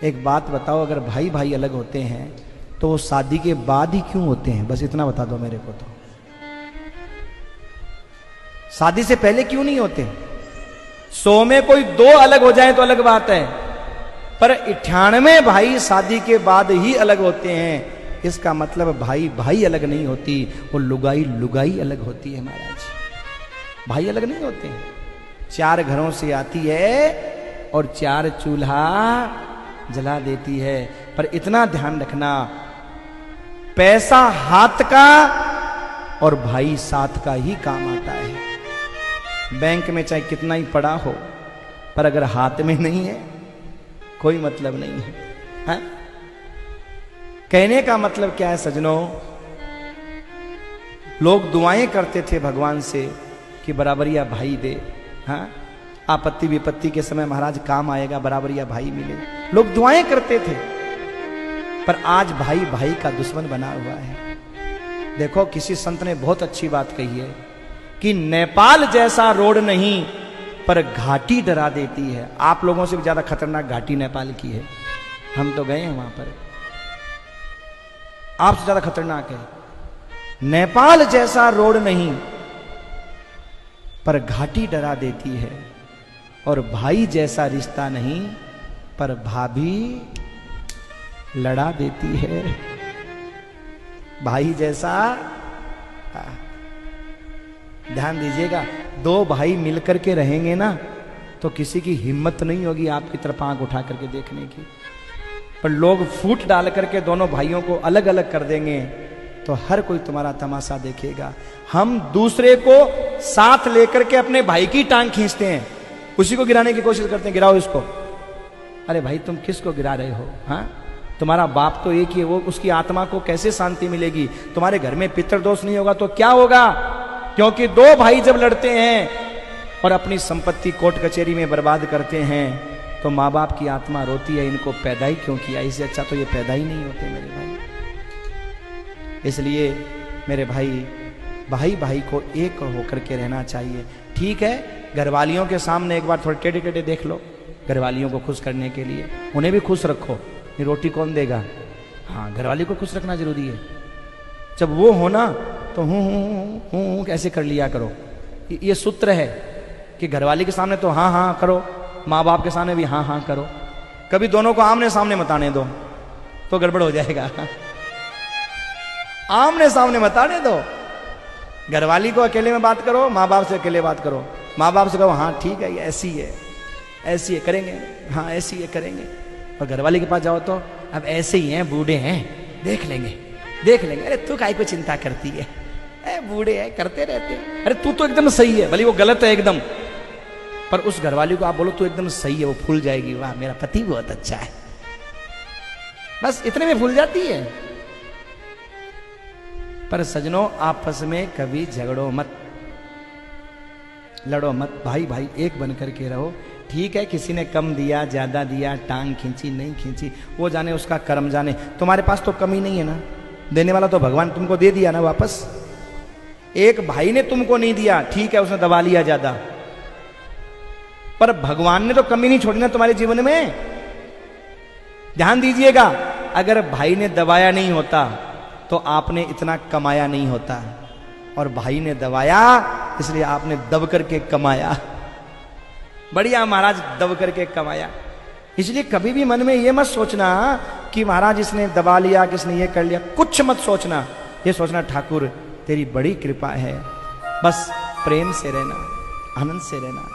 एक बात बताओ, अगर भाई भाई अलग होते हैं तो वो शादी के बाद ही क्यों होते हैं? बस इतना बता दो मेरे को। तो शादी से पहले क्यों नहीं होते? 100 में कोई 2 अलग हो जाए तो अलग बात है, पर 98 भाई शादी के बाद ही अलग होते हैं। इसका मतलब भाई भाई अलग नहीं होती, वो लुगाई लुगाई अलग होती है महाराज। भाई अलग नहीं होते हैं। 4 घरों से आती है और 4 चूल्हा जला देती है। पर इतना ध्यान रखना, पैसा हाथ का और भाई साथ का ही काम आता है। बैंक में चाहे कितना ही पड़ा हो, पर अगर हाथ में नहीं है कोई मतलब नहीं है। कहने का मतलब क्या है सजनों? लोग दुआएं करते थे भगवान से कि बराबरिया भाई दे। हाँ, आपत्ति विपत्ति के समय महाराज काम आएगा, बराबरिया भाई मिले, लोग दुआएं करते थे। पर आज भाई भाई का दुश्मन बना हुआ है। देखो, किसी संत ने बहुत अच्छी बात कही है कि नेपाल जैसा रोड नहीं, पर घाटी डरा देती है। आप लोगों से भी ज्यादा खतरनाक घाटी नेपाल की है। हम तो गए हैं वहां पर, आपसे ज्यादा खतरनाक है। नेपाल जैसा रोड नहीं, पर घाटी डरा देती है। और भाई जैसा रिश्ता नहीं, पर भाभी लड़ा देती है। भाई जैसा, ध्यान दीजिएगा, 2 भाई मिलकर के रहेंगे ना तो किसी की हिम्मत नहीं होगी आपकी तरफ आंख उठा करके देखने की। पर लोग फूट डाल करके दोनों भाइयों को अलग अलग कर देंगे तो हर कोई तुम्हारा तमाशा देखेगा। हम दूसरे को साथ लेकर के अपने भाई की टांग खींचते हैं, उसी को गिराने की कोशिश करते हैं, गिराओ इसको। अरे भाई, तुम किसको गिरा रहे हो? हाँ, तुम्हारा बाप तो एक ही है, वो उसकी आत्मा को कैसे शांति मिलेगी? तुम्हारे घर में पितृदोष नहीं होगा तो क्या होगा? क्योंकि 2 भाई जब लड़ते हैं और अपनी संपत्ति कोर्ट कचहरी में बर्बाद करते हैं तो माँ बाप की आत्मा रोती है, इनको पैदा ही क्यों किया? इससे अच्छा तो ये पैदा ही नहीं होते मेरे भाई। इसलिए मेरे भाई, भाई भाई को एक होकर के रहना चाहिए। ठीक है, घरवालियों के सामने एक बार थोड़े टेढ़े टेढ़े देख लो, घरवालियों को खुश करने के लिए। उन्हें भी खुश रखो, ये रोटी कौन देगा? हाँ, घरवाली को खुश रखना जरूरी है। जब वो होना तो हूं कैसे कर लिया करो। ये सूत्र है कि घरवाली के सामने तो हाँ हाँ करो, माँ बाप के सामने भी हाँ हाँ करो। कभी दोनों को आमने सामने मत आने दो तो गड़बड़ हो जाएगा। आमने सामने मत आने दो। घरवाली को अकेले में बात करो, माँ बाप से अकेले बात करो। माँ बाप से कहो हाँ ठीक है, ये ऐसी है, ऐसी है करेंगे, हाँ ऐसी है करेंगे। और घरवाली के पास जाओ तो अब ऐसे ही हैं, बूढ़े हैं, देख लेंगे देख लेंगे। अरे तू काहे को चिंता करती है, बूढ़े हैं करते रहते हैं। अरे तू तो एकदम सही है, भले वो गलत है एकदम, पर उस घरवाली को आप बोलो तू एकदम सही है, वो फूल जाएगी। वाह, मेरा पति बहुत अच्छा है, बस इतने में फूल जाती है। पर सजनों, आपस में कभी झगड़ो मत, लड़ो मत, भाई भाई एक बन करके रहो। ठीक है, किसी ने कम दिया, ज्यादा दिया, टांग खींची नहीं खींची, वो जाने, उसका कर्म जाने। तुम्हारे पास तो कमी नहीं है ना, देने वाला तो भगवान तुमको दे दिया ना वापस। एक भाई ने तुमको नहीं दिया, ठीक है, उसने दबा लिया ज्यादा, पर भगवान ने तो कमी नहीं छोड़ी ना तुम्हारे जीवन में। ध्यान दीजिएगा, अगर भाई ने दबाया नहीं होता तो आपने इतना कमाया नहीं होता, और भाई ने दबाया इसलिए आपने दब करके कमाया। बढ़िया महाराज, दब करके कमाया। इसलिए कभी भी मन में ये मत सोचना कि महाराज इसने दबा लिया, किसने ये कर लिया, कुछ मत सोचना। ये सोचना ठाकुर तेरी बड़ी कृपा है, बस प्रेम से रहना, आनंद से रहना।